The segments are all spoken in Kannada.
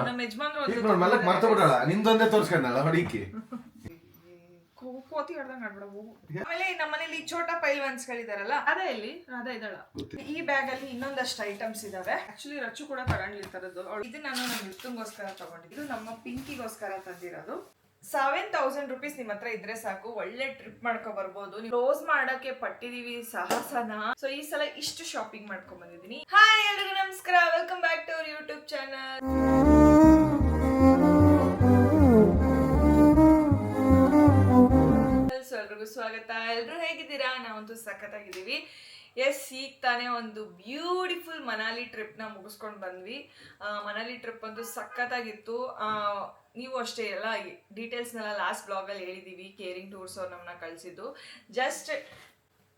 ನಮ್ಮ ಯಜಮಾನ್ರು ಈಗ ನೋಡ್ ಮಲ್ಲಕ್ ಮರ್ತ ಬಿಡೋಣ ನಿಂದೊಂದೇ ತೋರ್ಸ್ಕೊಂಡಲ್ಲ ಹೊಡಿಕಿ ಕೋತಿ ಹೊಡೆದಂಗ್ ಆಡ್ಬಿಡ ಹೋಗು. ಆಮೇಲೆ ನಮ್ಮನೇಲಿ ಛೋಟಾ ಪೈಲ್ವಾನ್ಸ್ಗಳಿದಾರಲ್ಲ ಅದೇ ಇಲ್ಲಿ ರಾಧಾ ಇದ್ದಾಳ. ಈ ಬ್ಯಾಗ್ ಅಲ್ಲಿ ಇನ್ನೊಂದಷ್ಟು ಐಟಮ್ಸ್ ಇದಾವೆ. ಆಕ್ಚುಲಿ ರಚ್ಚು ಕೂಡ ತಗೊಂಡಿರ್ತಾರದು. ಇದು ನಾನು ನಮ್ಮ ಯುಕ್ತಂಗೋಸ್ಕರ ತಗೊಂಡಿದ್ದು. ಇದು ನಮ್ಮ ಪಿಂಕಿಗೋಸ್ಕರ ತಂದಿರೋದು. 7,000 rupees ನಿಮ್ಮ ಹತ್ರ ಇದ್ರೆ ಸಾಕು, ಒಳ್ಳೆ ಟ್ರಿಪ್ ಮಾಡ್ಕೊ ಬರ್ಬೋದು. ಕ್ಲೋಸ್ ಮಾಡಕ್ಕೆ ಪಟ್ಟಿದೀವಿ ಸಾಹಸನ. ಸೊ ಈ ಸಲ ಇಷ್ಟು ಶಾಪಿಂಗ್ ಮಾಡ್ಕೊಂಡ್ ಬಂದಿದ್ದೀನಿ. ಹಾಯ್ ಎಲ್ರಿಗೂ ನಮಸ್ಕಾರ, welcome back to our YouTube channel. ಎಲ್ರಿಗೂ ಸ್ವಾಗತ. ಎಲ್ರು ಹೇಗಿದ್ದೀರಾ? ನಾವಂತೂ ಸಖತ್ತಾಗಿದ್ದೀವಿ. ಎಸ್, ಈಗ ತಾನೇ ಒಂದು ಬ್ಯೂಟಿಫುಲ್ ಮನಾಲಿ ಟ್ರಿಪ್ನ ಮುಗಿಸ್ಕೊಂಡು ಬಂದ್ವಿ. ಮನಾಲಿ ಟ್ರಿಪ್ ಅಂತೂ ಸಖತ್ತಾಗಿತ್ತು. ನೀವು ಅಷ್ಟೇ ಎಲ್ಲ ಡೀಟೇಲ್ಸ್ನೆಲ್ಲ ಲಾಸ್ಟ್ ಬ್ಲಾಗಲ್ಲಿ ಹೇಳಿದ್ದೀವಿ. ಕೇರಿಂಗ್ ಟೂರ್ಸ್ ಅವ್ರು ನಮ್ಮನ್ನ ಕಳಿಸಿದ್ದು. ಜಸ್ಟ್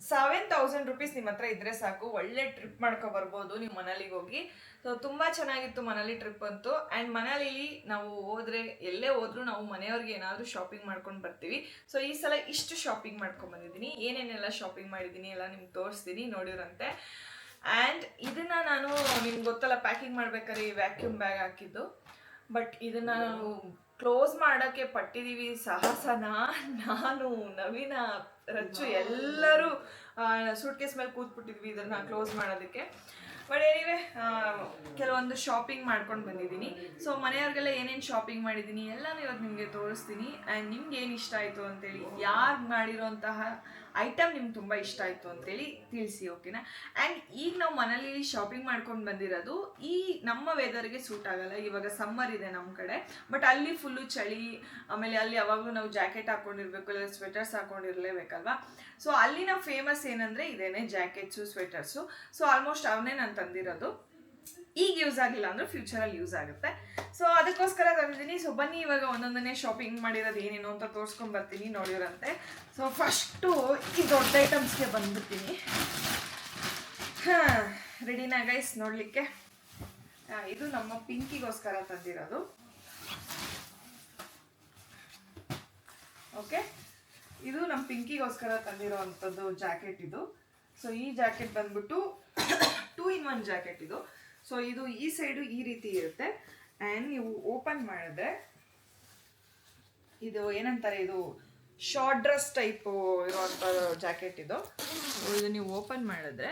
7,000 rupees ನಿಮ್ಮ ಹತ್ರ ಇದ್ರೆ ಸಾಕು, ಒಳ್ಳೆ ಟ್ರಿಪ್ ಮಾಡ್ಕೊ ಬರ್ಬೋದು ನೀವು ಮನಾಲಿಗೆ ಹೋಗಿ. ಸೊ ತುಂಬ ಚೆನ್ನಾಗಿತ್ತು ಮನಾಲಿ ಟ್ರಿಪ್ ಅಂತೂ. ಆ್ಯಂಡ್ ಮನಾಲಿಲಿ ನಾವು ಹೋದ್ರೆ ಎಲ್ಲೇ ಹೋದ್ರೂ ನಾವು ಮನೆಯವ್ರಿಗೆ ಏನಾದರೂ ಶಾಪಿಂಗ್ ಮಾಡ್ಕೊಂಡು ಬರ್ತೀವಿ. ಸೊ ಈ ಸಲ ಇಷ್ಟು ಶಾಪಿಂಗ್ ಮಾಡ್ಕೊಂಡು ಬಂದಿದ್ದೀನಿ. ಏನೇನೆಲ್ಲ ಶಾಪಿಂಗ್ ಮಾಡಿದ್ದೀನಿ ಎಲ್ಲ ನಿಮ್ಗೆ ತೋರಿಸ್ತೀನಿ, ನೋಡಿರಂತೆ. ಆ್ಯಂಡ್ ಇದನ್ನು ನಾನು ನಿಮ್ಗೆ ಗೊತ್ತಲ್ಲ, ಪ್ಯಾಕಿಂಗ್ ಮಾಡ್ಬೇಕಾದ್ರೆ ಈ ವ್ಯಾಕ್ಯೂಮ್ ಬ್ಯಾಗ್ ಹಾಕಿದ್ದು. ಬಟ್ ಇದನ್ನ ನಾವು ಕ್ಲೋಸ್ ಮಾಡೋಕ್ಕೆ ಪಟ್ಟಿದ್ದೀವಿ ಸಾಹಸನ. ನಾನು, ನವೀನ, ರಚ್ಚು ಎಲ್ಲರೂ ಸೂಟ್ ಕೇಸ್ ಮೇಲೆ ಕೂತ್ಬಿಟ್ಟಿದ್ವಿ ಇದನ್ನು ಕ್ಲೋಸ್ ಮಾಡೋದಕ್ಕೆ. ಬಟ್ ಎನಿವೆ ಕೆಲವೊಂದು ಶಾಪಿಂಗ್ ಮಾಡ್ಕೊಂಡು ಬಂದಿದ್ದೀನಿ. ಸೊ ಮನೆಯವ್ರಿಗೆಲ್ಲ ಏನೇನು ಶಾಪಿಂಗ್ ಮಾಡಿದ್ದೀನಿ ಎಲ್ಲನೂ ಇವತ್ತು ನಿಮಗೆ ತೋರಿಸ್ತೀನಿ. ಆ್ಯಂಡ್ ನಿಮ್ಗೆ ಏನು ಇಷ್ಟ ಆಯಿತು ಅಂತೇಳಿ, ಯಾರು ಮಾಡಿರೋಂತಹ ಐಟಮ್ ನಿಮ್ಗೆ ತುಂಬ ಇಷ್ಟ ಆಯಿತು ಅಂತೇಳಿ ತಿಳಿಸಿ, ಓಕೆನಾ? ಆ್ಯಂಡ್ ಈಗ ನಾವು ಮನೇಲಿ ಶಾಪಿಂಗ್ ಮಾಡ್ಕೊಂಡು ಬಂದಿರೋದು ಈ ನಮ್ಮ ವೆದರ್ಗೆ ಸೂಟ್ ಆಗಲ್ಲ. ಇವಾಗ ಸಮ್ಮರ್ ಇದೆ ನಮ್ಮ ಕಡೆ, ಬಟ್ ಅಲ್ಲಿ ಫುಲ್ಲು ಚಳಿ. ಆಮೇಲೆ ಅಲ್ಲಿ ಯಾವಾಗಲೂ ನಾವು ಜಾಕೆಟ್ ಹಾಕ್ಕೊಂಡಿರ್ಬೇಕು, ಇಲ್ಲ ಸ್ವೆಟರ್ಸ್ ಹಾಕ್ಕೊಂಡಿರ್ಲೇಬೇಕಲ್ವಾ. ಸೊ ಅಲ್ಲಿನ ಫೇಮಸ್ ಏನಂದರೆ ಇದೇನೆ, ಜಾಕೆಟ್ಸು, ಸ್ವೆಟರ್ಸು. ಸೊ ಆಲ್ಮೋಸ್ಟ್ ಅವನ್ನೇ ನಾನು ತಂದಿರೋದು. ಈಗ ಯೂಸ್ ಆಗಿಲ್ಲ ಅಂದರೆ ಫ್ಯೂಚರಲ್ಲಿ ಯೂಸ್ ಆಗುತ್ತೆ. ಸೊ ಅದಕ್ಕೋಸ್ಕರ ತಂದಿದ್ದೀನಿ. ಸೊ ಬನ್ನಿ ಇವಾಗ ಒಂದೊಂದನ್ನೇ ಶಾಪಿಂಗ್ ಮಾಡಿರೋದು ಏನೇನು ಅಂತ ತೋರಿಸ್ಕೊಂಡು ಬರ್ತೀನಿ, ನೋಡಿರಂತೆ. ಸೊ ಫಸ್ಟು ಈ ದೊಡ್ಡ ಐಟಮ್ಸ್ಗೆ ಬಂದ್ಬಿಡ್ತೀನಿ. ರೆಡಿನಾ ಗೈಸ್ ನೋಡಲಿಕ್ಕೆ? ಇದು ನಮ್ಮ ಪಿಂಕಿಗೋಸ್ಕರ ತಂದಿರೋದು. ಓಕೆ, ಇದು ನಮ್ಮ ಪಿಂಕಿಗೋಸ್ಕರ ತಂದಿರೋ ಅಂಥದ್ದು ಜಾಕೆಟ್ ಇದು. ಸೊ ಈ ಜಾಕೆಟ್ ಬಂದ್ಬಿಟ್ಟು 2-in-1 ಜಾಕೆಟ್ ಇದು. ಸೊ ಇದು ಈ ಸೈಡು ಈ ರೀತಿ ಇರುತ್ತೆ. ಆ್ಯಂಡ್ ನೀವು ಓಪನ್ ಮಾಡಿದ್ರೆ ಇದು ಏನಂತಾರೆ, ಇದು ಶಾರ್ಟ್ ಡ್ರೆಸ್ ಟೈಪು ಇರುವಂಥ ಜಾಕೆಟ್ ಇದು. ಇದು ನೀವು ಓಪನ್ ಮಾಡಿದ್ರೆ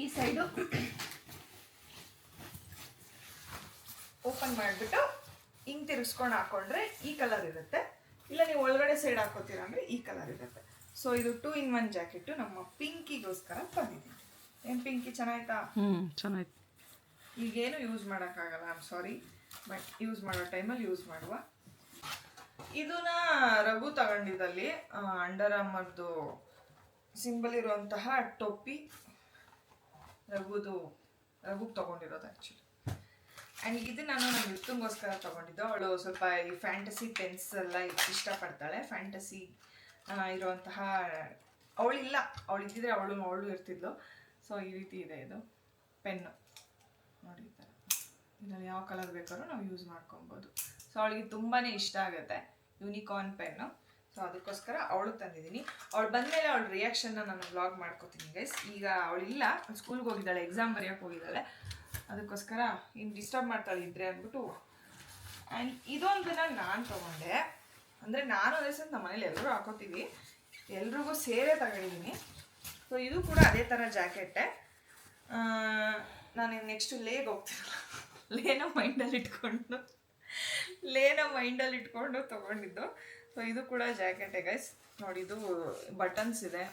ಈ ಸೈಡು ಓಪನ್ ಮಾಡಿಬಿಟ್ಟು ಹಿಂಗೆ ತಿರ್ಗಿಸ್ಕೊಂಡು ಹಾಕೊಂಡ್ರೆ ಈ ಕಲರ್ ಇರುತ್ತೆ. ಇಲ್ಲ ನೀವು ಒಳಗಡೆ ಸೈಡ್ ಹಾಕೋತೀರ ಅಂದರೆ ಈ ಕಲರ್ ಇರುತ್ತೆ. ಸೊ ಇದು 2-in-1 ಜಾಕೆಟು ನಮ್ಮ ಪಿಂಕಿಗೋಸ್ಕರ ತಂದಿದ್ದೀನಿ. ಏನು ಪಿಂಕಿ, ಚೆನ್ನಾಯ್ತಾ? ಚೆನ್ನಾಯ್ತು. ಈಗೇನು ಯೂಸ್ ಮಾಡೋಕ್ಕಾಗಲ್ಲ, I am sorry, but use ಮಾಡೋ ಟೈಮಲ್ಲಿ ಯೂಸ್ ಮಾಡುವ. ಇದನ್ನ ರಘು ತಗೊಂಡಿದ್ದಲ್ಲಿ ಅಂಡರ್ ಆರ್ಮರ್ದು ಸಿಂಬಲ್ ಇರುವಂತಹ ಟೊಪ್ಪಿ ರಘುಗೆ ತೊಗೊಂಡಿರೋದು ಆ್ಯಕ್ಚುಲಿ. ಆ್ಯಂಡ್ ಇದು ನಾನು ನನ್ನ ಯುಕ್ತಂಗೋಸ್ಕರ ತೊಗೊಂಡಿದ್ದು. ಅವಳು ಸ್ವಲ್ಪ ಈ ಫ್ಯಾಂಟಸಿ ಪೆನ್ಸ್ ಎಲ್ಲ ಇಷ್ಟಪಡ್ತಾಳೆ. ಫ್ಯಾಂಟಸಿ ಇರುವಂತಹ ಅವಳಿಲ್ಲ, ಅವಳಿದ್ದಿದ್ರೆ ಅವಳು ಇರ್ತಿದ್ಲು. ಸೊ ಈ ರೀತಿ ಇದೆ ಇದು ಪೆನ್ನು, ನೋಡಿ ಈ ಥರ. ಇದರಲ್ಲಿ ಯಾವ ಕಲರ್ ಬೇಕಾದ್ರೂ ನಾವು ಯೂಸ್ ಮಾಡ್ಕೊಬೋದು. ಸೊ ಅವಳಿಗೆ ತುಂಬಾ ಇಷ್ಟ ಆಗುತ್ತೆ ಯೂನಿಕಾರ್ನ್ ಪೆನ್ನು. ಸೊ ಅದಕ್ಕೋಸ್ಕರ ಅವಳು ತಂದಿದ್ದೀನಿ. ಅವಳು ಬಂದಮೇಲೆ ಅವಳ ರಿಯಾಕ್ಷನ್ನ ನಾನು ವ್ಲಾಗ್ ಮಾಡ್ಕೋತೀನಿ ಗೈಸ್. ಈಗ ಅವಳಿಲ್ಲ, ಸ್ಕೂಲ್ಗೆ ಹೋಗಿದ್ದಾಳೆ, ಎಕ್ಸಾಮ್ ಬರೆಯೋಕ್ಕೆ ಹೋಗಿದ್ದಾಳೆ. ಅದಕ್ಕೋಸ್ಕರ ಇನ್ನು ಡಿಸ್ಟರ್ಬ್ ಮಾಡ್ತಾಳೆ ಇದ್ರೆ ಅಂದ್ಬಿಟ್ಟು. ಆ್ಯಂಡ್ ಇದೊಂದನ್ನು ನಾನು ತೊಗೊಂಡೆ. ಅಂದರೆ ನಾನು ಅದೇ ಸಹ ನಮ್ಮ ಮನೇಲಿ ಎಲ್ಲರೂ ಹಾಕೋತೀವಿ, ಎಲ್ರಿಗೂ ಸೇರೇ ತಗೊಂಡಿದ್ದೀನಿ. ಸೊ ಇದು ಕೂಡ ಅದೇ ಥರ ಜಾಕೆಟ್ಟೆ. ನಾನು ನೆಕ್ಸ್ಟು ಲೇಗೆ ಹೋಗ್ತೀನಲ್ಲ, ಲೇನ ಮೈಂಡಲ್ಲಿ ಇಟ್ಕೊಂಡು ತೊಗೊಂಡಿದ್ದು. ಸೊ ಇದು ಕೂಡ ಜಾಕೆಟೆ ಗೈಸ್. ನೋಡಿ, ಇದು ಬಟನ್ಸ್ ಇದೆ,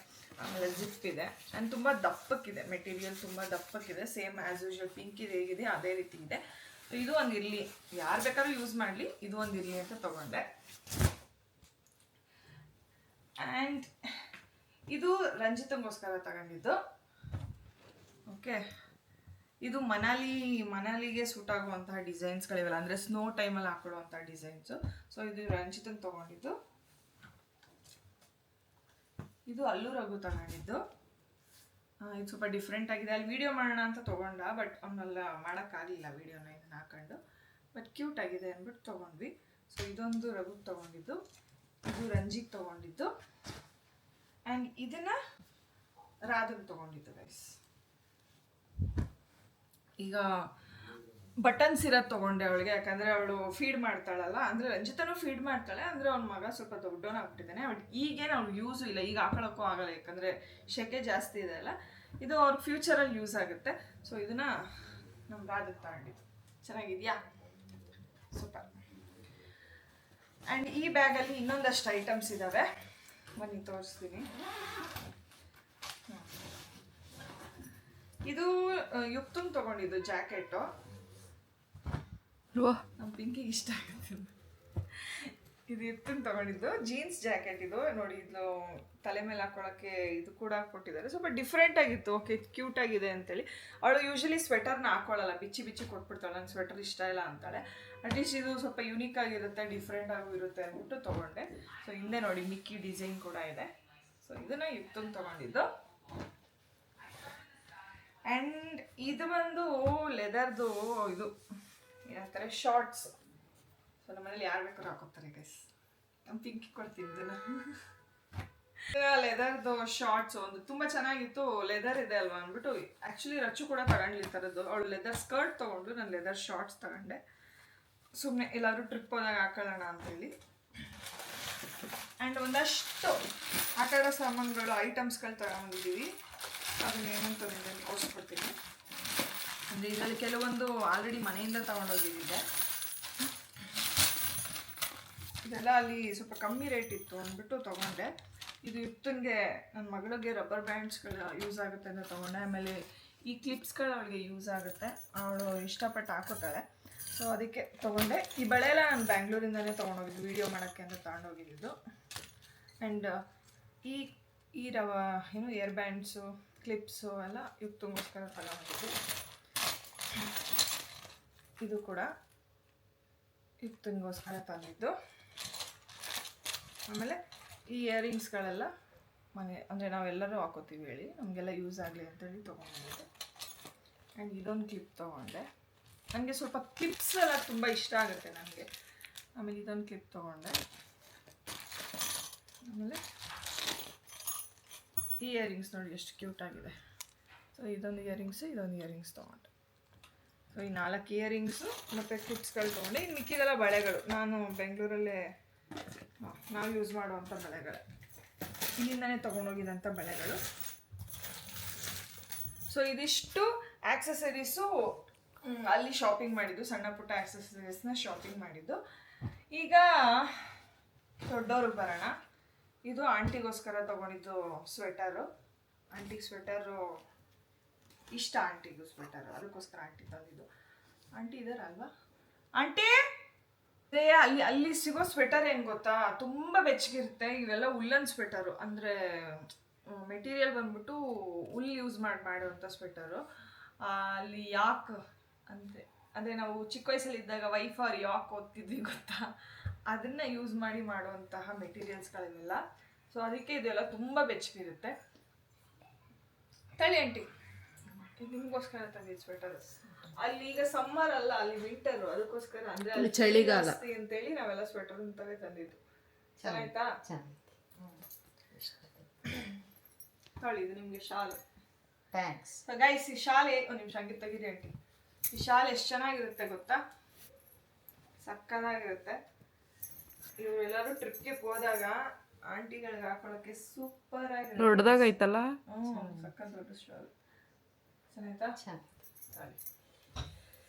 ಆಮೇಲೆ ಜಿಪ್ ಇದೆ. ಆ್ಯಂಡ್ ತುಂಬ ದಪ್ಪಕ್ಕಿದೆ, ಮೆಟೀರಿಯಲ್ ತುಂಬ ದಪ್ಪಕ್ಕಿದೆ. ಸೇಮ್ ಆ್ಯಸ್ ಯೂಶುವಲ್ ಪಿಂಕಿದು ಹೇಗಿದೆ ಅದೇ ರೀತಿ ಇದೆ. ಸೊ ಇದು ಒಂದು ಇರಲಿ, ಯಾರು ಬೇಕಾದ್ರೂ ಯೂಸ್ ಮಾಡಲಿ, ಇದು ಒಂದು ಇರಲಿ ಅಂತ ತೊಗೊಂಡೆ. ಆ್ಯಂಡ್ ಇದು ರಂಜಿತಂಗೋಸ್ಕರ ತಗೊಂಡಿದ್ದು. ಓಕೆ, ಇದು ಮನಾಲಿಗೆ ಸೂಟ್ ಆಗುವಂತಹ ಡಿಸೈನ್ಸ್ಗಳಿವೆಲ್ಲ, ಅಂದರೆ ಸ್ನೋ ಟೈಮಲ್ಲಿ ಹಾಕೊಳ್ಳುವಂಥ ಡಿಸೈನ್ಸು. ಸೊ ಇದು ರಂಜಿತಂಗೆ ತೊಗೊಂಡಿದ್ದು. ಇದು ಅಲ್ಲೂ ರಘು ತಗೊಂಡಿದ್ದು. ಇದು ಸ್ವಲ್ಪ ಡಿಫ್ರೆಂಟ್ ಆಗಿದೆ. ಅಲ್ಲಿ ವೀಡಿಯೋ ಮಾಡೋಣ ಅಂತ ತೊಗೊಂಡ, ಬಟ್ ಅವನ್ನೆಲ್ಲ ಮಾಡೋಕ್ಕಾಗಲಿಲ್ಲ ವೀಡಿಯೋನ ಇದನ್ನು ಹಾಕೊಂಡು. ಬಟ್ ಕ್ಯೂಟ್ ಆಗಿದೆ ಅಂದ್ಬಿಟ್ಟು ತೊಗೊಂಡ್ವಿ. ಸೊ ಇದೊಂದು ರಘುಗೆ ತೊಗೊಂಡಿದ್ದು, ಇದು ರಂಜಿಗೆ ತೊಗೊಂಡಿದ್ದು. ಆ್ಯಂಡ್ ಇದನ್ನು ರಾಧಗೆ ತೊಗೊಂಡಿದ್ದು ಗೈಸ್. ಈಗ ಬಟನ್ಸ್ ಇರೋದು ತೊಗೊಂಡೆ ಅವಳಿಗೆ, ಯಾಕಂದರೆ ಅವಳು ಫೀಡ್ ಮಾಡ್ತಾಳಲ್ಲ, ಅಂದರೆ ರಂಜಿತನೂ ಫೀಡ್ ಮಾಡ್ತಾಳೆ, ಅಂದರೆ ಅವ್ನ ಮಗ ಸ್ವಲ್ಪ ದೊಡ್ಡವನಾಗ್ಬಿಟ್ಟಿದ್ದಾನೆ. ಬಟ್ ಈಗೇನು ಅವ್ಳಿಗೆ ಯೂಸು ಇಲ್ಲ, ಈಗ ಹಾಕೊಳ್ಳೋಕ್ಕೂ ಆಗಲ್ಲ, ಯಾಕಂದರೆ ಶೆಕೆ ಜಾಸ್ತಿ ಇದೆ ಅಲ್ಲ. ಇದು ಅವ್ರ ಫ್ಯೂಚರಲ್ಲಿ ಯೂಸ್ ಆಗುತ್ತೆ. ಸೊ ಇದನ್ನು ನಮ್ಮ ರಾಧಕ್ಕೆ ತಗೊಂಡಿದ್ದು. ಚೆನ್ನಾಗಿದೆಯಾ? ಸೂಪರ್. ಆ್ಯಂಡ್ ಈ ಬ್ಯಾಗಲ್ಲಿ ಇನ್ನೊಂದಷ್ಟು ಐಟಮ್ಸ್ ಇದ್ದಾವೆ, ಬನ್ನಿ ತೋರಿಸ್ತೀನಿ. ಇದು ಯುಕ್ತುಂಗ್ ತೊಗೊಂಡಿದ್ದು ಜಾಕೆಟು, ನಮ್ಮ ಪಿಂಕಿಗೆ ಇಷ್ಟ ಆಗುತ್ತೆ. ಇದು ಯುಕ್ತುಂಗ್ ತೊಗೊಂಡಿದ್ದು ಜೀನ್ಸ್ ಜಾಕೆಟ್. ಇದು ನೋಡಿ, ಇದು ತಲೆ ಮೇಲೆ ಹಾಕೊಳ್ಳೋಕ್ಕೆ ಇದು ಕೂಡ ಕೊಟ್ಟಿದ್ದಾರೆ. ಸ್ವಲ್ಪ ಡಿಫ್ರೆಂಟ್ ಆಗಿತ್ತು. ಓಕೆ, ಕ್ಯೂಟ್ ಆಗಿದೆ ಅಂತೇಳಿ. ಅವಳು ಯೂಶಲಿ ಸ್ವೆಟರ್ನ ಹಾಕೊಳ್ಳಲ್ಲ, ಬಿಚ್ಚಿ ಬಿಚ್ಚಿ ಕೊಟ್ಬಿಡ್ತಾಳೆ, ನಂಗೆ ಸ್ವೆಟರ್ ಇಷ್ಟ ಇಲ್ಲ ಅಂತಾಳೆ. ಅಟ್ಲೀಸ್ಟ್ ಇದು ಸ್ವಲ್ಪ ಯೂನಿಕ್ ಆಗಿರುತ್ತೆ, ಡಿಫ್ರೆಂಟ್ ಆಗೂ ಇರುತ್ತೆ ಅಂದ್ಬಿಟ್ಟು ತೊಗೊಂಡೆ. ಸೊ ಹಿಂದೆ ನೋಡಿ ಮಿಕ್ಕಿ ಡಿಸೈನ್ ಕೂಡ ಇದೆ. ಸೊ ಇದನ್ನು ಯುಕ್ತುಂಗ್ ತೊಗೊಂಡಿದ್ದು. ಆ್ಯಂಡ್ ಇದು ಬಂದು ಲೆದರ್ದು, ಇದು ಏನಂತಾರೆ, ಶಾರ್ಟ್ಸ್. ಸೊ ನಮ್ಮನೇಲಿ ಯಾರು ಬೇಕಾದ್ರೂ ಹಾಕೋತಾರೆ ಗೈಸ್. ನಮ್ಮ ಪಿಂಕಿ ಕೊಡ್ತೀನಿ ಇದನ್ನು. ಲೆದರ್ದು ಶಾರ್ಟ್ಸ್ ಒಂದು ತುಂಬ ಚೆನ್ನಾಗಿತ್ತು. ಲೆದರ್ ಇದೆ ಅಲ್ವಾ ಅಂದ್ಬಿಟ್ಟು ಆ್ಯಕ್ಚುಲಿ ರಚ್ಚು ಕೂಡ ತಗೊಂಡಿರ್ತಾರದು. ಅವಳು ಲೆದರ್ ಸ್ಕರ್ಟ್ ತೊಗೊಂಡು ನಾನು ಲೆದರ್ ಶಾರ್ಟ್ಸ್ ತಗೊಂಡೆ, ಸುಮ್ಮನೆ ಎಲ್ಲಾದರೂ ಟ್ರಿಪ್ ಹೋದಾಗ ಹಾಕೊಳ್ಳೋಣ ಅಂತೇಳಿ. ಆ್ಯಂಡ್ ಒಂದಷ್ಟು ಆಟ ಆಡೋ ಸಾಮಾನುಗಳು, ಐಟಮ್ಸ್ಗಳು ತಗೊಂಡಿದ್ದೀವಿ. ಅದನ್ನ ಏನಂತ ತೋರಿಸ್ಕೊಡ್ತೀನಿ. ಅಂದರೆ ಇದರಲ್ಲಿ ಕೆಲವೊಂದು ಆಲ್ರೆಡಿ ಮನೆಯಿಂದ ತೊಗೊಂಡೋಗಿದ್ದೆ. ಇದೆಲ್ಲ ಅಲ್ಲಿ ಸ್ವಲ್ಪ ಕಮ್ಮಿ ರೇಟ್ ಇತ್ತು ಅಂದ್ಬಿಟ್ಟು ತೊಗೊಂಡೆ. ಇದು ಯುಕ್ತನ್ಗೆ, ನನ್ನ ಮಗಳಿಗೆ ರಬ್ಬರ್ ಬ್ಯಾಂಡ್ಸ್ಗಳು ಯೂಸ್ ಆಗುತ್ತೆ ಅಂತ ತೊಗೊಂಡೆ. ಆಮೇಲೆ ಈ ಕ್ಲಿಪ್ಸ್ಗಳು ಅವಳಿಗೆ ಯೂಸ್ ಆಗುತ್ತೆ, ಅವಳು ಇಷ್ಟಪಟ್ಟು ಹಾಕೋತಾಳೆ. ಸೊ ಅದಕ್ಕೆ ತೊಗೊಂಡೆ. ಈ ಬಳೆ ಎಲ್ಲ ನಾನು ಬ್ಯಾಂಗ್ಳೂರಿಂದಲೇ ತೊಗೊಂಡೋಗಿದ್ದು, ವೀಡಿಯೋ ಮಾಡೋಕ್ಕೆ ಅಂತ ತೊಗೊಂಡೋಗಿದ್ದು. ಆ್ಯಂಡ್ ಈ ಏನು ಏರ್ ಬ್ಯಾಂಡ್ಸು, ಕ್ಲಿಪ್ಸು ಎಲ್ಲ ಯುಕ್ತಂಗೋಸ್ಕರ ತಗೊಂಡಿದ್ದು. ಇದು ಕೂಡ ಯುಕ್ತಂಗೋಸ್ಕರ ತಂದಿದ್ದು. ಆಮೇಲೆ ಈ ಇಯರಿಂಗ್ಸ್ಗಳೆಲ್ಲ ಅಂದರೆ ನಾವೆಲ್ಲರೂ ಹಾಕೋತೀವಿ ಹೇಳಿ, ನಮಗೆಲ್ಲ ಯೂಸ್ ಆಗಲಿ ಅಂತೇಳಿ ತೊಗೊಂಡಿದ್ದೆ. ಆ್ಯಂಡ್ ಇದೊಂದು ಕ್ಲಿಪ್ ತೊಗೊಂಡೆ. ನನಗೆ ಸ್ವಲ್ಪ ಕ್ಲಿಪ್ಸ್ ಎಲ್ಲ ತುಂಬ ಇಷ್ಟ ಆಗುತ್ತೆ ನನಗೆ. ಆಮೇಲೆ ಇದೊಂದು ಕ್ಲಿಪ್ ತೊಗೊಂಡೆ. ಆಮೇಲೆ ಈ ಇಯರಿಂಗ್ಸ್ ನೋಡಿ ಎಷ್ಟು ಕ್ಯೂಟಾಗಿದೆ. ಸೊ ಇದೊಂದು ಇಯರಿಂಗ್ಸ್ ತೊಗೊಂಡೆ. ಸೊ ಈ 4 ಇಯರಿಂಗ್ಸು ಮತ್ತು ಕ್ಲಿಪ್ಸ್ಗಳು ತೊಗೊಂಡೆ. ಇನ್ನು ಮಿಕ್ಕಿದೆಲ್ಲ ಬಳೆಗಳು, ನಾನು ಬೆಂಗಳೂರಲ್ಲೇ ನಾವು ಯೂಸ್ ಮಾಡುವಂಥ ಬಳೆಗಳು, ಇಲ್ಲಿಂದನೇ ತೊಗೊಂಡೋಗಿದಂಥ ಬಳೆಗಳು. ಸೊ ಇದಿಷ್ಟು ಆ್ಯಕ್ಸಸರೀಸು ಅಲ್ಲಿ ಶಾಪಿಂಗ್ ಮಾಡಿದ್ದು, ಸಣ್ಣ ಪುಟ್ಟ ಆ್ಯಕ್ಸಸರೀಸ್ನ ಶಾಪಿಂಗ್ ಮಾಡಿದ್ದು. ಈಗ ದೊಡ್ಡವ್ರಿಗೆ ಬರೋಣ. ಇದು ಆಂಟಿಗೋಸ್ಕರ ತೊಗೊಂಡಿದ್ದು ಸ್ವೆಟರು. ಆಂಟಿಗೆ ಸ್ವೆಟರು ಇಷ್ಟ, ಆಂಟಿಗೂ ಸ್ವೆಟರು, ಅದಕ್ಕೋಸ್ಕರ ಆಂಟಿ ತಂದಿದ್ದು. ಆಂಟಿ ಇದ್ದಾರಲ್ವಾ? ಆಂಟಿ ಅಲ್ಲಿ ಸಿಗೋ ಸ್ವೆಟರ್ ಏನು ಗೊತ್ತಾ, ತುಂಬ ಬೆಚ್ಚಗಿರುತ್ತೆ. ಇವೆಲ್ಲ ಉಲ್ಲನ್ ಸ್ವೆಟರು, ಅಂದರೆ ಮೆಟೀರಿಯಲ್ ಬಂದ್ಬಿಟ್ಟು ಉಲ್ ಯೂಸ್ ಮಾಡುವಂಥ ಸ್ವೆಟರು. ಅಲ್ಲಿ ಯಾಕ್ ಅಂದರೆ ನಾವು ಚಿಕ್ಕ ವಯಸ್ಸಲ್ಲಿ ಇದ್ದಾಗ ವೈಫರ್ ಯಾಕ್ ಓದ್ತಿದ್ವಿ ಗೊತ್ತಾ, ಅದನ್ನು ಯೂಸ್ ಮಾಡಿ ಮಾಡುವಂತಹ ಮೆಟೀರಿಯಲ್ಸ್ಗಳಿವೆಲ್ಲ. ಸೊ ಅದಕ್ಕೆ ಇದೆಲ್ಲ ತುಂಬ ಬೆಚ್ಚಗಿರುತ್ತೆ. ತಳಿ ಆಂಟಿ, ಇದು ನಿಮಗೋಸ್ಕರ ತಂದಿದ್ದು ಸ್ವೆಟರ್. ಅಲ್ಲಿ ಈಗ ಸಮ್ಮರ್ ಅಲ್ಲ, ಅಲ್ಲಿ ವಿಂಟರು, ಅದಕ್ಕೋಸ್ಕರ ಅಂದರೆ ಅಲ್ಲಿ ಚಳಿಗಾಲ ಅಂತೇಳಿ ನಾವೆಲ್ಲ ಸ್ವೆಟರ್ ಅಂತಲೇ ತಂದಿದ್ದು. ಚೆನ್ನಾಯ್ತಾ? ತಳಿ, ಇದು ನಿಮಗೆ ಶಾಲು. Thanks guys. ಈ ಶಾಲೆ ಒಂದು ನಿಮಿಷ ಹಂಗೆ ತೆಗೀರಿ ಆಂಟಿ. ಈ ಶಾಲೆ ಎಷ್ಟು ಚೆನ್ನಾಗಿರುತ್ತೆ ಗೊತ್ತಾ, ಸಕ್ಕದಾಗಿರುತ್ತೆ. ಇವರೆಲ್ಲರೂ ಟ್ರಿಪ್ಗೆ ಹೋದಾಗ ಆಂಟಿಗಳಿಗೆ ಹಾಕೊಳ್ಳೋಕ್ಕೆ ಸೂಪರ್ ಆಗಿ ದೊಡ್ಡದಾಗೈತಲ್ಲ. ಸಕ್ಕ ದೊಡ್ಡ ಶಾಲು. ಚೆನ್ನಾಯ್ತಾ?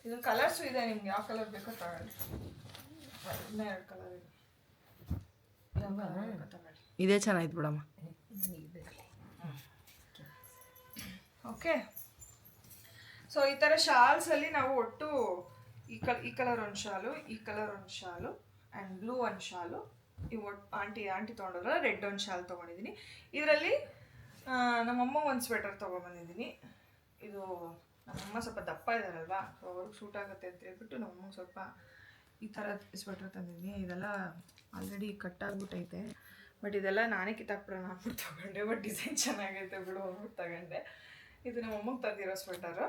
ಇದು ಕಲರ್ಸು ಇದೆ, ನಿಮ್ಗೆ ಯಾವ ಕಲರ್ ಬೇಕೋ ತಗೊಳ್ಳಿ. 2 ಕಲರ್ ಇದೆ, ಯಾವ ಕಲರ್ ಬೇಕೋ ತಗೊಳ್ಳಿ. ಇದೇ ಚೆನ್ನಾಗಿತ್ತು ಬಿಡಮ್ಮ. ಓಕೆ. ಸೊ ಈ ಥರ ಶಾಲ್ಸಲ್ಲಿ ನಾವು ಒಟ್ಟು ಈ ಕಲರ್ ಒಂದು ಶಾಲು, ಈ ಕಲರ್ ಒಂದು ಶಾಲು, ಆ್ಯಂಡ್ ಬ್ಲೂ ಒಂದು ಶಾಲು, ಇವು ಆಂಟಿ ತೊಗೊಂಡೋದ್ರಲ್ಲ ರೆಡ್ ಒಂದು ಶಾಲು ತೊಗೊಂಡಿದ್ದೀನಿ. ಇದರಲ್ಲಿ ನಮ್ಮಮ್ಮ ಒಂದು ಸ್ವೆಟರ್ ತೊಗೊಂಬಂದಿದ್ದೀನಿ. ಇದು ನಮ್ಮಮ್ಮ ಸ್ವಲ್ಪ ದಪ್ಪ ಇದ್ದಾರಲ್ವಾ, ಸೊ ಅವ್ರಿಗೆ ಸೂಟ್ ಆಗುತ್ತೆ ಅಂತ ಹೇಳ್ಬಿಟ್ಟು ನಮ್ಮಮ್ಮ ಸ್ವಲ್ಪ ಈ ಥರ ಸ್ವೆಟರ್ ತಂದಿದ್ದೀನಿ. ಇದೆಲ್ಲ ಆಲ್ರೆಡಿ ಕಟ್ಟಾಗ್ಬಿಟ್ಟೈತೆ, ಬಟ್ ಇದೆಲ್ಲ ನಾನೇ ಕಿತ್ತಾಕ್ಬಿಡೋಣ ಅಂದ್ಬಿಟ್ಟು ತೊಗೊಂಡೆ. ಬಟ್ ಡಿಸೈನ್ ಚೆನ್ನಾಗೈತೆ ಬಿಡು ಅಂದ್ಬಿಟ್ಟು ತಗೊಂಡೆ. ಇದು ನಮ್ಮಮ್ಮಗೆ ತಂದಿರೋ ಸ್ವೆಟರು.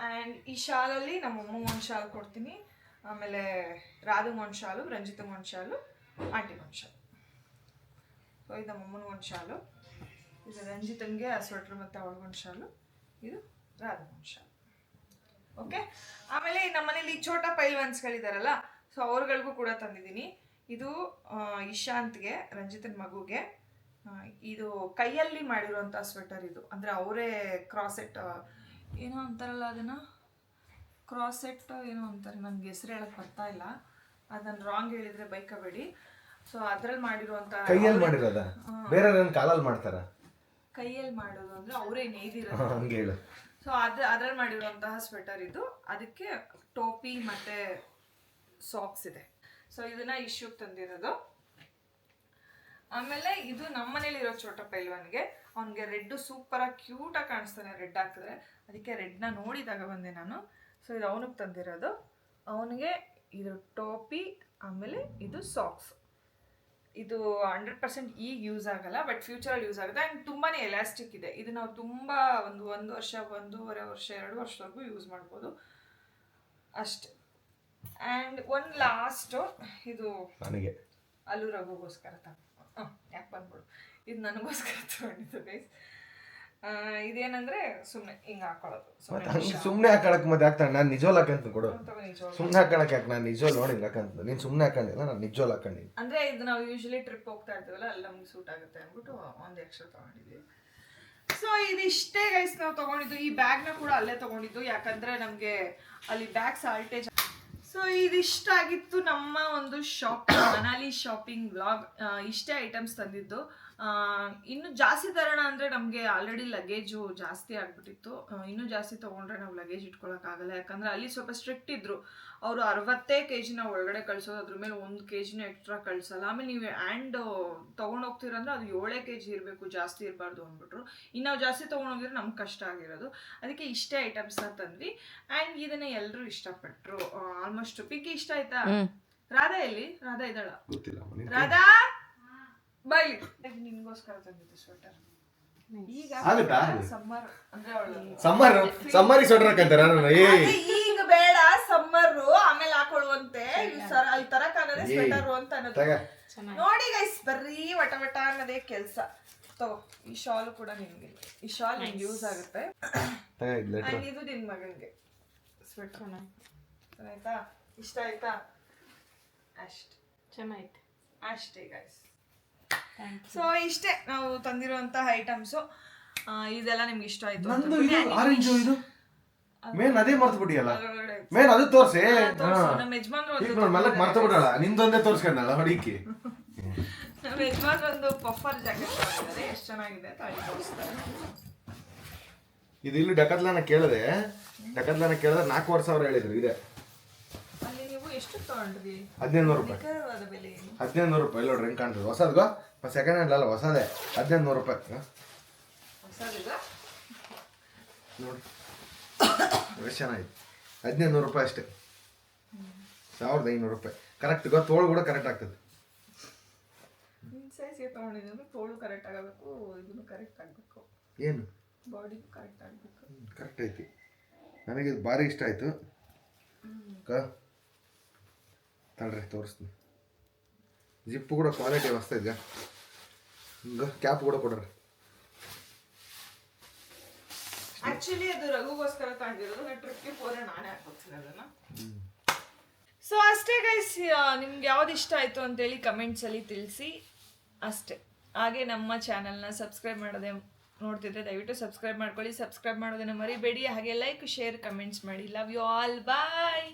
ಆ್ಯಂಡ್ ಈ ಶಾಲಲ್ಲಿ ನಮ್ಮಮ್ಮಗೆ ಒಂದು ಶಾಲು ಕೊಡ್ತೀನಿ, ಆಮೇಲೆ ರಾಧಂಗೆ ಒಂದು ಶಾಲು, ರಂಜಿತಂಗೆ ಒಂದು ಶಾಲು, ಆಂಟಿಗೆ ಒಂದು ಶಾಲು. ಸೊ ಇದು ನಮ್ಮಮ್ಮನಿಗೆ ಒಂದು ಶಾಲು, ಇದು ರಂಜಿತಂಗೆ ಆ ಸ್ವೆಟ್ರ್ ಮತ್ತು ಅವಳಿಗೊಂದು ಶಾಲು, ಇದು ರಾಧಾವಂಶ. ಓಕೆ, ಆಮೇಲೆ ನಮ್ಮ ಮನೇಲಿ ಛೋಟಾ ಪೈಲ್ವಾನ್ಸ್ಗಳಿದಾರಲ್ಲ, ಸೊ ಅವ್ರಗಳಿಗೂ ಕೂಡ ತಂದಿದ್ದೀನಿ. ಇದು ಇಶಾಂತ್ಗೆ, ರಂಜಿತನ ಮಗುಗೆ. ಇದು ಕೈಯಲ್ಲಿ ಮಾಡಿರುವಂಥ ಸ್ವೆಟರ್ ಇದು. ಅಂದರೆ ಅವರೇ ಕ್ರಾಸೆಟ್ ಏನೋ ಅಂತಾರಲ್ಲ, ಅದನ್ನು ಕ್ರಾಸೆಟ್ ಏನೋ ಅಂತಾರೆ, ನನಗೆ ಹೆಸರು ಹೇಳಕ್ಕೆ ಬರ್ತಾ ಇಲ್ಲ, ಅದನ್ನು ರಾಂಗ್ ಹೇಳಿದರೆ ಬೈಕಬೇಡಿ. ಸೊ ಅದ್ರಲ್ಲಿ ಮಾಡಿರುವಂಥ, ಕೈಯಲ್ಲಿ ಮಾಡಿರೋದ, ಬೇರೆ ಕಾಲಲ್ಲಿ ಮಾಡ್ತಾರ? ಕೈಯಲ್ಲಿ ಮಾಡೋದು ಅಂದರೆ ಅವರೇ ನೇಯ್ದಿರೋದು. ಹಂಗೆ ಹೇಳು. ಸೊ ಅದ್ರಲ್ಲಿ ಮಾಡಿರುವಂತಹ ಸ್ವೆಟರ್ ಇದು. ಅದಕ್ಕೆ ಟೋಪಿ ಮತ್ತು ಸಾಕ್ಸ್ ಇದೆ. ಸೊ ಇದನ್ನ ಇಶ್ಯೂಗೆ ತಂದಿರೋದು. ಆಮೇಲೆ ಇದು ನಮ್ಮ ಮನೇಲಿರೋ ಛೋಟಾ ಪೈಲ್ವಾನ್ಗೆ, ಅವನಿಗೆ ರೆಡ್ ಸೂಪರಾಗಿ ಕ್ಯೂಟಾಗಿ ಕಾಣಿಸ್ತಾನೆ ರೆಡ್ ಹಾಕಿದ್ರೆ, ಅದಕ್ಕೆ ರೆಡ್ನ ನೋಡಿದಾಗ ಬಂದೆ ನಾನು. ಸೊ ಇದು ಅವನಿಗೆ ತಂದಿರೋದು. ಅವನಿಗೆ ಇದು ಟೋಪಿ, ಆಮೇಲೆ ಇದು ಸಾಕ್ಸ್. ಇದು 100% ಈಗ ಯೂಸ್ ಆಗಲ್ಲ, ಬಟ್ ಫ್ಯೂಚರಲ್ಲಿ ಯೂಸ್ ಆಗುತ್ತೆ. ಆ್ಯಂಡ್ ತುಂಬಾ ಎಲಾಸ್ಟಿಕ್ ಇದೆ. ಇದು ನಾವು ತುಂಬ ಒಂದು ವರ್ಷ, 1.5 ವರ್ಷ, 2 ವರ್ಷದವರೆಗೂ ಯೂಸ್ ಮಾಡ್ಬೋದು ಅಷ್ಟೆ. ಆ್ಯಂಡ್ ಒಂದು ಲಾಸ್ಟು, ಇದು ನನಗೆ ಅಲ್ಲೂ ರಘುಗೋಸ್ಕರ ಯಾಕೆ ಬಂದ್ಬಿಡು, ಇದು ನನಗೋಸ್ಕರ ತಗೊಂಡಿದ್ದು ಗೈಸ್. ಇದೇನಂದ್ರೆ ಸುಮ್ಮನೆ ಹಿಂಗೆ ಹಾಕೊಳ್ಳೋದು. ಸುಮ್ಮನೆ ಹಾಕೊಳಕ್ ಮತ್ತೆ ಹಾಕ್ತಾನೆ. ನಾನು ನಿಜೋಲ್ ಹಾಕಂತ ಕೊಡು. ಸುಮ್ಮನೆ ಹಾಕೊಳಕ್ ಯಾಕೆ? ನಾನು ನಿಜೋಲ್ ನೋಡಿ ಹಾಕಂತ. ನೀನು ಸುಮ್ಮನೆ ಹಾಕೊಂಡಿಲ್ಲ, ನಾನು ನಿಜೋಲ್ ಹಾಕೊಂಡಿದ್ದೀನಿ. ಅಂದ್ರೆ ಇದು ನಾವು ಯೂಶಲಿ ಟ್ರಿಪ್ ಹೋಗ್ತಾ ಇರ್ತೀವಲ್ಲ, ಅಲ್ಲಿ ನಮ್ಗೆ ಸೂಟ್ ಆಗುತ್ತೆ ಅಂದ್ಬಿಟ್ಟು ಒಂದು ಎಕ್ಸ್ಟ್ರಾ ತಗೊಂಡಿದ್ವಿ. ಸೊ ಇದಿಷ್ಟೇ ಗೈಸ್ ನಾವು ತಗೊಂಡಿದ್ದು. ಈ ಬ್ಯಾಗ್ನ ಕೂಡ ಅಲ್ಲೇ ತಗೊಂಡಿದ್ದು, ಯಾಕಂದ್ರೆ ನಮಗೆ ಅಲ್ಲಿ ಬ್ಯಾಗ್ ಸಾಲ್ಟೇಜ್. ಸೊ ಇದಿಷ್ಟ ಆಗಿತ್ತು ನಮ್ಮ ಒಂದು ಮನಾಲಿ ಶಾಪಿಂಗ್ ವ್ಲಾಗ್. ಇಷ್ಟೇ ಐಟಮ್ಸ್ ತಂದಿದ್ದು. ಇನ್ನು ಜಾಸ್ತಿ ತರೋಣ ಅಂದರೆ ನಮಗೆ ಆಲ್ರೆಡಿ ಲಗೇಜು ಜಾಸ್ತಿ ಆಗಿಬಿಟ್ಟಿತ್ತು. ಇನ್ನೂ ಜಾಸ್ತಿ ತೊಗೊಂಡ್ರೆ ನಾವು ಲಗೇಜ್ ಇಟ್ಕೊಳ್ಳೋಕ್ಕಾಗಲ್ಲ, ಯಾಕಂದರೆ ಅಲ್ಲಿ ಸ್ವಲ್ಪ ಸ್ಟ್ರಿಕ್ಟ್ ಇದ್ದರು. ಅವರು 60 kg ಒಳಗಡೆ ಕಳಿಸೋದು, ಅದ್ರ ಮೇಲೆ 1 kg ಎಕ್ಸ್ಟ್ರಾ ಕಳಿಸಲ್ಲ. ಆಮೇಲೆ ನೀವು ಆ್ಯಂಡ್ ತೊಗೊಂಡೋಗ್ತೀರಂದ್ರೆ ಅದು 7 kg ಇರಬೇಕು, ಜಾಸ್ತಿ ಇರಬಾರ್ದು ಅಂದ್ಬಿಟ್ರು. ಇನ್ನು ನಾವು ಜಾಸ್ತಿ ತೊಗೊಂಡೋಗಿದ್ರೆ ನಮ್ಗೆ ಕಷ್ಟ ಆಗಿರೋದು. ಅದಕ್ಕೆ ಇಷ್ಟೇ ಐಟಮ್ಸ್ನ ತಂದ್ವಿ. ಆ್ಯಂಡ್ ಇದನ್ನ ಎಲ್ಲರೂ ಇಷ್ಟಪಟ್ಟರು ಆಲ್ಮೋಸ್ಟ್. ಪಿಂಕಿ ಇಷ್ಟ ಆಯ್ತಾ? ರಾಧಾ ಎಲ್ಲಿ? ರಾಧಾ ಇದ್ದಾಳ? ರಾಧಾ ಬೈಲಿ. ನಿನ್ಗೋಸ್ಕರ ತಂದಿದ್ದು ಸ್ವೆಟರ್. ಈಗ ಸಮ್ಮರ್ ಅಂದ್ರೆ ಸಮ್ಮರ್ ಸ್ವೆಟರ್ ಹಾಕಂತಾರ? ಈಗ ಬೇಡ, ಸಮ್ಮರ್ ಆಮೇಲೆ ಹಾಕೊಳ್ಳುವಂತೆ. ಅಲ್ಲಿ ತರಕಾಗದೆ ಸ್ವೆಟರ್ ಅಂತ ಅನ್ನೋದು. ನೋಡಿ ಗೈಸ್, ಬರ್ರೀ ವಟ ವಟ ಅನ್ನೋದೇ ಕೆಲ್ಸ. ತಗೋ, ಈ ಶಾಲು ಕೂಡ ನಿನ್ಗೆ. ಈ ಶಾಲ್ ನಿಮ್ಗೆ ಯೂಸ್ ಆಗುತ್ತೆ. ಇದು ನಿನ್ ಮಗನ್ಗೆ ಸ್ವೆಟರ್. ಆಯ್ತಾ? ಇಷ್ಟ ಆಯ್ತಾ? ಅಷ್ಟೇ ಚೆನ್ನಾಯ್ತು ಅಷ್ಟೇ ಗೈಸ್. ಸೊ ಇಷ್ಟೇ ನಾವು ತಂದಿರುವಂತಹ ಐಟಮ್ಸು. ಇದೆಲ್ಲ ನಿಮ್ಗೆ ಇಷ್ಟ ಆಯ್ತು? ಆರೆಂಜ್ ಇದು ಮೇನ್ ಅದೇ ಮರ್ತು ಬಿಟ್ಟಿಯಲ್ಲ. ಮೇನ್ ಅದು ತೋರ್ಸಿ. ನಮ್ಮ ಯಜಮಾನ್ರು ಮರ್ತು ಬಿಡಲ್ಲ, ನಿಂದೊಂದೇ ತೋರ್ಸ್ಕೊಂಡಲ್ಲ ಹೊಡಿಕಿ. ನಮ್ಮ ಯಜಮಾನ್ರು ಒಂದು ಪಫರ್ ಜಾಕೆಟ್ ತಗೊಂಡಿದ್ದಾರೆ, ಎಷ್ಟು ಚೆನ್ನಾಗಿದೆ ಅಂತ ಅಲ್ಲಿ ತೋರಿಸ್ತಾರೆ. ಇದು ಇಲ್ಲಿ ಡಕತ್ಲಾನ ಕೇಳಿದ್ರೆ 4,500 ಹೇಳಿದ್ರು. ಇದೆ ಅಲ್ಲಿ ನೀವು ಎಷ್ಟು ತಗೊಂಡ್ರಿ? 1500 ರೂಪಾಯಿ. 1500 ರೂಪಾಯಿ ನೋಡ್ರಿ, ಹೆಂಗ್ ಕಾಣ್ತದೆ ಹೊಸದ್ಗೋ. ಸೆಕೆಂಡ್ ಹ್ಯಾಂಡ್ ಅಲ್ಲ, ಹೊಸದೇ. 1500 ರೂಪಾಯಿ ನೋಡಿ, ಎಷ್ಟು ಚೆನ್ನಾಗಿದೆ. 1500 ರೂಪಾಯಿ ಅಷ್ಟೇ. 1500 ರೂಪಾಯಿ ಕರೆಕ್ಟ್. ತೋಳು ಕೂಡ ಕರೆಕ್ಟ್ ಆಗ್ತದೆ. ಸೈಜ್ಗೆ ತಗೊಂಡಿದ್ದು ತೋಳು ಕರೆಕ್ಟ್ ಆಗಬೇಕು, ಇದನ್ನು ಕರೆಕ್ಟ್ ಆಗಬೇಕು, ಏನು ಬಾಡಿ ಕರೆಕ್ಟ್ ಆಗಬೇಕು. ಕರೆಕ್ಟ್ ಐತಿ. ನನಗೆ ಇದು ಭಾರಿ ಇಷ್ಟ ಆಯ್ತು. ತಡ್ರಿ ತೋರಿಸ್ತೀನಿ. ಜಿಪ್ಪು ಕೂಡ ಕ್ವಾಲಿಟಿ ಮಸ್ತ್ ಇದೆ. ಕ್ಯಾಪ್ ಕೂಡ ಕೊಡ್ರಿ. ಆಕ್ಚುಲಿ ಅದು ರಘುಗೋಸ್ಕರ ತಗೊಂಡಿರೋದು. ನಾನು ಟ್ರಿಪ್ಗೆ ಹೋದ್ರೆ ನಾನೇ ಹಾಕೋತೀನಿ ಅದನ್ನ. ಸೊ ಅಷ್ಟೇ ಗೈಸ್, ನಿಮ್ಗೆ ಯಾವ್ದು ಇಷ್ಟ ಆಯ್ತು ಅಂತೇಳಿ ಕಮೆಂಟ್ಸಲ್ಲಿ ತಿಳಿಸಿ ಅಷ್ಟೇ. ಹಾಗೆ ನಮ್ಮ ಚಾನಲ್ನ ಸಬ್ಸ್ಕ್ರೈಬ್ ಮಾಡೋದೇ ನೋಡ್ತಿದ್ರೆ ದಯವಿಟ್ಟು ಸಬ್ಸ್ಕ್ರೈಬ್ ಮಾಡ್ಕೊಳ್ಳಿ. ಸಬ್ಸ್ಕ್ರೈಬ್ ಮಾಡೋದನ್ನ ಮರಿಬೇಡಿ. ಹಾಗೆ ಲೈಕ್, ಶೇರ್, ಕಮೆಂಟ್ಸ್ ಮಾಡಿ. Love you all. ಬಾಯ್.